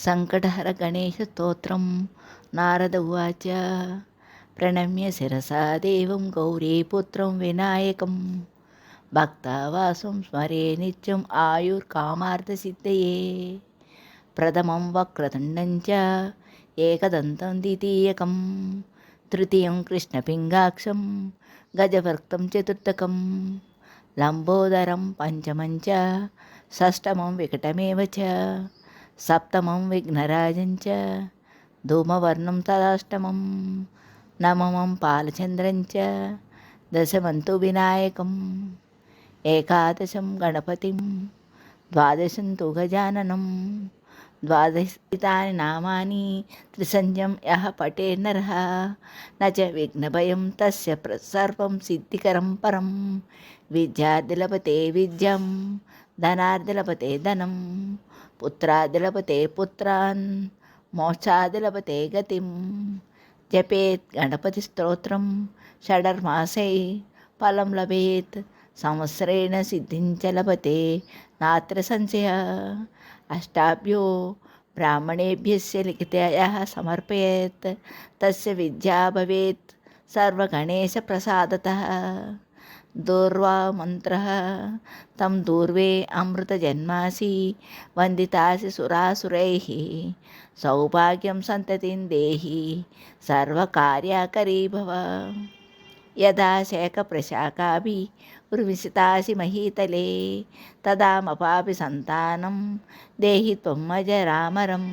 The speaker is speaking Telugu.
సంకటహర గణేశస్తోత్రం. నారద ఉవాచ ప్రణమ్య శిరసా దేవం గౌరీపుత్రం వినాయకం భక్తావాసం స్మరే నిత్యం ఆయుర్కామార్థసిద్ధయే. ప్రథమం వక్రతుండం చ ఏకదంతం ద్వితీయకం తృతీయం కృష్ణపింగాక్షం గజవర్క్తం చతుర్థకం లంబోదరం పంచమం చ షష్టమం వికటమేవ చ సప్తమం విఘ్నరాజం చ ధూమవర్ణం తదాష్టమం నవమం పాలచంద్రం చ దశమంతు వినాయకం ఏకాదశం గణపతిం ద్వాదశం తు గజాననం ద్వాదశాని నామాని త్రిసంధ్యం యః పఠేన్నరః న చ విఘ్నభయం తస్య సర్వం సిద్ధికరం పరం. విద్యార్థిలభతే విద్యం ధనార్థిలభతే ధనం పుత్రాదిలభతే పుత్రాన్ మోక్షాదిలభతే గతిం. జపేత్ గణపతి స్తోత్రం షడర్మాసై ఫలం లభేత్ సంవత్సరేణ సిద్ధించ లభతే నాత్ర సంశయ. అష్టాభ్యో బ్రాహ్మణేభ్యస్య లిఖితయః సమర్పయేత్ తస్య విద్యా భవేత్ సర్వగణేశ ప్రసాదతః. దూర్వా మంత్రః తం దూర్వే అమృతజన్మాసి వందితాసి సురాసురైః సౌభాగ్యం సంతతిం దేహి సర్వకార్యకరీ భవ. యదా శేఖప్రశాఖాభిः ఉర్విశితాసి మహీతలే తదా మపాపి సంతానం దేహి త్వం అజరామరం.